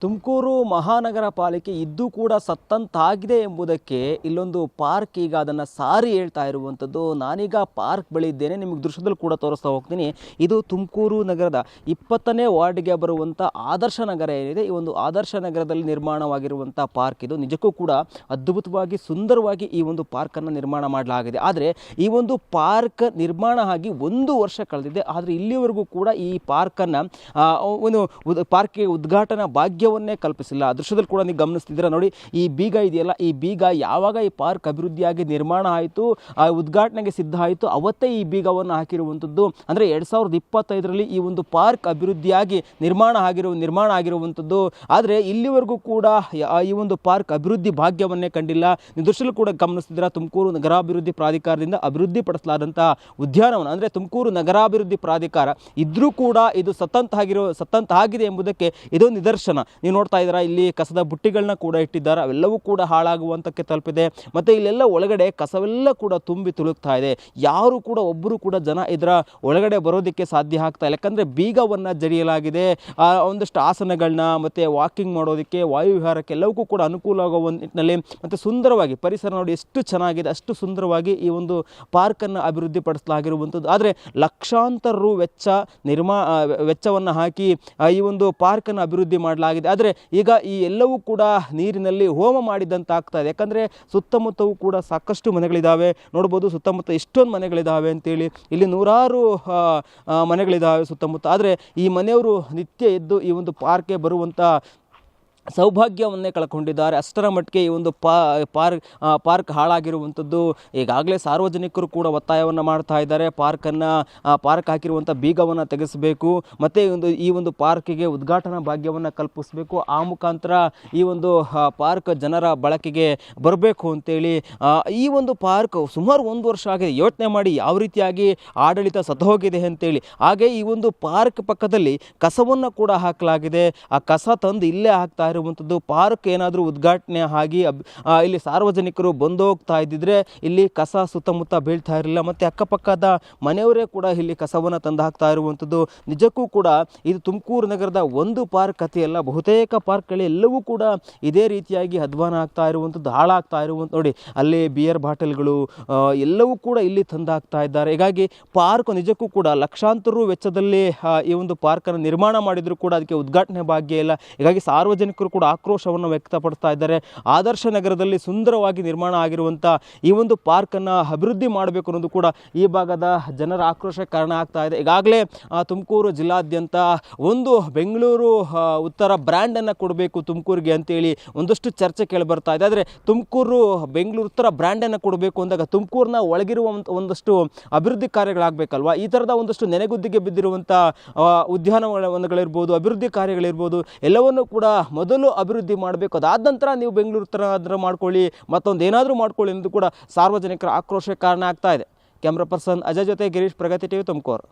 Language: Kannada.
ತುಮಕೂರು ಮಹಾನಗರ ಪಾಲಿಕೆ ಇದ್ದು ಕೂಡ ಸತ್ತಂತಾಗಿದೆ ಎಂಬುದಕ್ಕೆ ಇಲ್ಲೊಂದು ಪಾರ್ಕ್ ಈಗ ಅದನ್ನು ಸಾರಿ ಹೇಳ್ತಾ ಇರುವಂಥದ್ದು. ನಾನೀಗ ಪಾರ್ಕ್ ಬಳಿ ಇದ್ದೇನೆ, ನಿಮಗೆ ದೃಶ್ಯದಲ್ಲಿ ಕೂಡ ತೋರಿಸ್ತಾ ಹೋಗ್ತೀನಿ. ಇದು ತುಮಕೂರು ನಗರದ 20ನೇ ವಾರ್ಡ್ಗೆ ಬರುವಂಥ ಆದರ್ಶ ನಗರ ಏನಿದೆ, ಈ ಒಂದು ಆದರ್ಶ ನಗರದಲ್ಲಿ ನಿರ್ಮಾಣವಾಗಿರುವಂಥ ಪಾರ್ಕ್ ಇದು. ನಿಜಕ್ಕೂ ಕೂಡ ಅದ್ಭುತವಾಗಿ ಸುಂದರವಾಗಿ ಈ ಒಂದು ಪಾರ್ಕನ್ನು ನಿರ್ಮಾಣ ಮಾಡಲಾಗಿದೆ. ಆದರೆ ಈ ಒಂದು ಪಾರ್ಕ್ ನಿರ್ಮಾಣ ಆಗಿ 1 ವರ್ಷ ಕಳೆದಿದೆ, ಆದರೆ ಇಲ್ಲಿವರೆಗೂ ಕೂಡ ಈ ಪಾರ್ಕನ್ನು ಒಂದು ಪಾರ್ಕ್ಗೆ ಉದ್ಘಾಟನಾ ಭಾಗ್ಯವನ್ನೇ ಕಲ್ಪಿಸಿಲ್ಲ. ಆ ದೃಶ್ಯದಲ್ಲಿ ಕೂಡ ನೀವು ಗಮನಿಸ್ತಿದ್ದೀರಾ ನೋಡಿ, ಈ ಬೀಗ ಇದೆಯಲ್ಲ, ಈ ಬೀಗ ಯಾವಾಗ ಈ ಪಾರ್ಕ್ ಅಭಿವೃದ್ಧಿಯಾಗಿ ನಿರ್ಮಾಣ ಆಯಿತು, ಆ ಉದ್ಘಾಟನೆಗೆ ಸಿದ್ಧ ಆಯಿತು, ಅವತ್ತೇ ಈ ಬೀಗವನ್ನು ಹಾಕಿರುವಂಥದ್ದು. ಅಂದರೆ 2025ರಲ್ಲಿ ಈ ಒಂದು ಪಾರ್ಕ್ ಅಭಿವೃದ್ಧಿಯಾಗಿ ನಿರ್ಮಾಣ ಆಗಿರುವಂಥದ್ದು. ಆದರೆ ಇಲ್ಲಿವರೆಗೂ ಕೂಡ ಈ ಒಂದು ಪಾರ್ಕ್ ಅಭಿವೃದ್ಧಿ ಭಾಗ್ಯವನ್ನೇ ಕಂಡಿಲ್ಲ. ನೀವು ದೃಶ್ಯದಲ್ಲಿ ಕೂಡ ಗಮನಿಸ್ತಿದ್ದೀರಾ, ತುಮಕೂರು ನಗರಾಭಿವೃದ್ಧಿ ಪ್ರಾಧಿಕಾರದಿಂದ ಅಭಿವೃದ್ಧಿಪಡಿಸಲಾದಂಥ ಉದ್ಯಾನವನ, ಅಂದರೆ ತುಮಕೂರು ನಗರಾಭಿವೃದ್ಧಿ ಪ್ರಾಧಿಕಾರ ಇದ್ರೂ ಕೂಡ ಇದು ಸತ್ತಂತಾಗಿದೆ ಎಂಬುದಕ್ಕೆ ಇದೊಂದು ನಿದರ್ಶನ. ನೀವು ನೋಡ್ತಾ ಇದ್ದೀರಾ, ಇಲ್ಲಿ ಕಸದ ಬುಟ್ಟಿಗಳನ್ನ ಕೂಡ ಇಟ್ಟಿದ್ದಾರೆ, ಅವೆಲ್ಲವೂ ಕೂಡ ಹಾಳಾಗುವಂತಕ್ಕೆ ತಲುಪಿದೆ. ಮತ್ತು ಇಲ್ಲೆಲ್ಲ ಒಳಗಡೆ ಕಸವೆಲ್ಲ ಕೂಡ ತುಂಬಿ ತುಳುಕ್ತಾ ಇದೆ. ಯಾರು ಕೂಡ ಒಬ್ಬರು ಕೂಡ ಜನ ಇದರ ಒಳಗಡೆ ಬರೋದಕ್ಕೆ ಸಾಧ್ಯ ಆಗ್ತಾ ಇಲ್ಲ, ಯಾಕಂದರೆ ಬೀಗವನ್ನು ಜಡಿಯಲಾಗಿದೆ. ಒಂದಷ್ಟು ಆಸನಗಳನ್ನ ಮತ್ತು ವಾಕಿಂಗ್ ಮಾಡೋದಕ್ಕೆ, ವಾಯುವಿಹಾರಕ್ಕೆ ಎಲ್ಲವಕ್ಕೂ ಕೂಡ ಅನುಕೂಲವಾಗುವ ನಿಟ್ಟಿನಲ್ಲಿ ಮತ್ತು ಸುಂದರವಾಗಿ ಪರಿಸರ ನೋಡಿ ಎಷ್ಟು ಚೆನ್ನಾಗಿದೆ, ಅಷ್ಟು ಸುಂದರವಾಗಿ ಈ ಒಂದು ಪಾರ್ಕನ್ನು ಅಭಿವೃದ್ಧಿಪಡಿಸಲಾಗಿರುವಂಥದ್ದು. ಆದರೆ ಲಕ್ಷಾಂತರ ರು ವೆಚ್ಚವನ್ನು ಹಾಕಿ ಈ ಒಂದು ಪಾರ್ಕನ್ನು ಅಭಿವೃದ್ಧಿ ಮಾಡಲಾಗಿದೆ. ಆದರೆ ಈಗ ಈ ಎಲ್ಲವೂ ಕೂಡ ನೀರಿನಲ್ಲಿ ಹೋಮ ಮಾಡಿದಂತಾಗ್ತಾ ಇದೆ. ಯಾಕಂದರೆ ಸುತ್ತಮುತ್ತವೂ ಕೂಡ ಸಾಕಷ್ಟು ಮನೆಗಳಿದ್ದಾವೆ, ನೋಡ್ಬೋದು ಸುತ್ತಮುತ್ತ ಎಷ್ಟೊಂದು ಮನೆಗಳಿದ್ದಾವೆ ಅಂತೇಳಿ. ಇಲ್ಲಿ ನೂರಾರು ಮನೆಗಳಿದ್ದಾವೆ ಸುತ್ತಮುತ್ತ. ಆದರೆ ಈ ಮನೆಯವರು ನಿತ್ಯ ಎದ್ದು ಈ ಒಂದು ಪಾರ್ಕ್ಗೆ ಬರುವಂಥ ಸೌಭಾಗ್ಯವನ್ನೇ ಕಳ್ಕೊಂಡಿದ್ದಾರೆ. ಅಷ್ಟರ ಮಟ್ಟಿಗೆ ಈ ಒಂದು ಪಾರ್ಕ್ ಹಾಳಾಗಿರುವಂಥದ್ದು. ಈಗಾಗಲೇ ಸಾರ್ವಜನಿಕರು ಕೂಡ ಒತ್ತಾಯವನ್ನು ಮಾಡ್ತಾ ಇದ್ದಾರೆ, ಪಾರ್ಕ್ ಹಾಕಿರುವಂಥ ಬೀಗವನ್ನು ತೆಗೆಸಬೇಕು, ಮತ್ತು ಈ ಒಂದು ಪಾರ್ಕಿಗೆ ಉದ್ಘಾಟನಾ ಭಾಗ್ಯವನ್ನು ಕಲ್ಪಿಸಬೇಕು, ಆ ಮುಖಾಂತರ ಈ ಒಂದು ಪಾರ್ಕ್ ಜನರ ಬಳಕೆಗೆ ಬರಬೇಕು ಅಂತೇಳಿ. ಈ ಒಂದು ಪಾರ್ಕ್ ಸುಮಾರು 1 ವರ್ಷ ಆಗಿದೆ. ಯೋಚನೆ ಮಾಡಿ ಯಾವ ರೀತಿಯಾಗಿ ಆಡಳಿತ ಸತ್ತೋಗಿದೆ ಅಂತೇಳಿ. ಹಾಗೆ ಈ ಒಂದು ಪಾರ್ಕ್ ಪಕ್ಕದಲ್ಲಿ ಕಸವನ್ನು ಕೂಡ ಹಾಕಲಾಗಿದೆ. ಆ ಕಸ ತಂದು ಇಲ್ಲೇ ಹಾಕ್ತಾ ಇರುವಂಥದ್ದು. ಪಾರ್ಕ್ ಏನಾದರೂ ಉದ್ಘಾಟನೆ ಆಗಿ ಇಲ್ಲಿ ಸಾರ್ವಜನಿಕರು ಬಂದು ಹೋಗ್ತಾ ಇದ್ದಿದ್ರೆ ಇಲ್ಲಿ ಕಸ ಸುತ್ತಮುತ್ತ ಬೀಳ್ತಾ ಇರಲಿಲ್ಲ, ಮತ್ತು ಅಕ್ಕಪಕ್ಕದ ಮನೆಯವರೇ ಕೂಡ ಇಲ್ಲಿ ಕಸವನ್ನು ತಂದು ಹಾಕ್ತಾ ಇರುವಂಥದ್ದು. ನಿಜಕ್ಕೂ ಕೂಡ ಇದು ತುಮಕೂರು ನಗರದ ಒಂದು ಪಾರ್ಕ್ ಕಥೆಯಲ್ಲ, ಬಹುತೇಕ ಪಾರ್ಕ್ಗಳು ಎಲ್ಲವೂ ಕೂಡ ಇದೇ ರೀತಿಯಾಗಿ ಅಧ್ವಾನ ಆಗ್ತಾ ಇರುವಂಥದ್ದು, ಹಾಳಾಗ್ತಾ ಇರುವಂಥ ನೋಡಿ, ಅಲ್ಲಿ ಬಿಯರ್ ಬಾಟಲ್ಗಳು ಎಲ್ಲವೂ ಕೂಡ ಇಲ್ಲಿ ತಂದು ಹಾಕ್ತಾ ಇದ್ದಾರೆ. ಹೀಗಾಗಿ ಪಾರ್ಕ್ ನಿಜಕ್ಕೂ ಕೂಡ ಲಕ್ಷಾಂತರ ರು ವೆಚ್ಚದಲ್ಲಿ ಈ ಒಂದು ಪಾರ್ಕನ್ನು ನಿರ್ಮಾಣ ಮಾಡಿದರೂ ಕೂಡ ಅದಕ್ಕೆ ಉದ್ಘಾಟನೆ ಭಾಗ್ಯ ಇಲ್ಲ. ಹೀಗಾಗಿ ಸಾರ್ವಜನಿಕರು ಕೂಡ ಆಕ್ರೋಶವನ್ನು ವ್ಯಕ್ತಪಡಿಸ್ತಾ ಇದ್ದಾರೆ. ಆದರ್ಶ ನಗರದಲ್ಲಿ ಸುಂದರವಾಗಿ ನಿರ್ಮಾಣ ಆಗಿರುವಂಥ ಈ ಒಂದು ಪಾರ್ಕನ್ನು ಅಭಿವೃದ್ಧಿ ಮಾಡಬೇಕು ಅನ್ನೋದು ಕೂಡ ಈ ಭಾಗದ ಜನರ ಆಕ್ರೋಶಕ್ಕೆ ಕಾರಣ ಆಗ್ತಾ ಇದೆ. ಈಗಾಗಲೇ ತುಮಕೂರು ಜಿಲ್ಲಾದ್ಯಂತ ಒಂದು ಬೆಂಗಳೂರು ಉತ್ತರ ಬ್ರ್ಯಾಂಡನ್ನು ಕೊಡಬೇಕು ತುಮಕೂರಿಗೆ ಅಂತೇಳಿ ಒಂದಷ್ಟು ಚರ್ಚೆ ಕೇಳಿ ಬರ್ತಾ ಇದೆ. ಆದರೆ ತುಮಕೂರು ಬೆಂಗಳೂರು ಉತ್ತರ ಬ್ರ್ಯಾಂಡನ್ನು ಕೊಡಬೇಕು ಅಂದಾಗ ತುಮಕೂರಿನ ಒಳಗಿರುವ ಒಂದಷ್ಟು ಅಭಿವೃದ್ಧಿ ಕಾರ್ಯಗಳಾಗಬೇಕಲ್ವಾ. ಈ ಥರದ ಒಂದಷ್ಟು ನೆನೆಗುದ್ದಿಗೆ ಬಿದ್ದಿರುವಂಥ ಉದ್ಯಾನವನಗಳಿರ್ಬೋದು, ಅಭಿವೃದ್ಧಿ ಕಾರ್ಯಗಳಿರ್ಬೋದು, ಎಲ್ಲವನ್ನೂ ಕೂಡ ಮೊದಲು ಅಭಿವೃದ್ಧಿ ಮಾಡಬೇಕು. ಅದಾದ ನಂತರ ನೀವು ಬೆಂಗಳೂರು ಥರ ಮಾಡ್ಕೊಳ್ಳಿ, ಮತ್ತೊಂದು ಏನಾದರೂ ಮಾಡ್ಕೊಳ್ಳಿ ಅನ್ನೋದು ಕೂಡ ಸಾರ್ವಜನಿಕರ ಆಕ್ರೋಶಕ್ಕೆ ಕಾರಣ ಆಗ್ತಾ ಇದೆ. ಕ್ಯಾಮ್ರಾ ಪರ್ಸನ್ ಅಜಯ್ ಜೊತೆ ಗಿರೀಶ್, ಪ್ರಗತಿ ಟಿವಿ, ತುಮಕೂರು.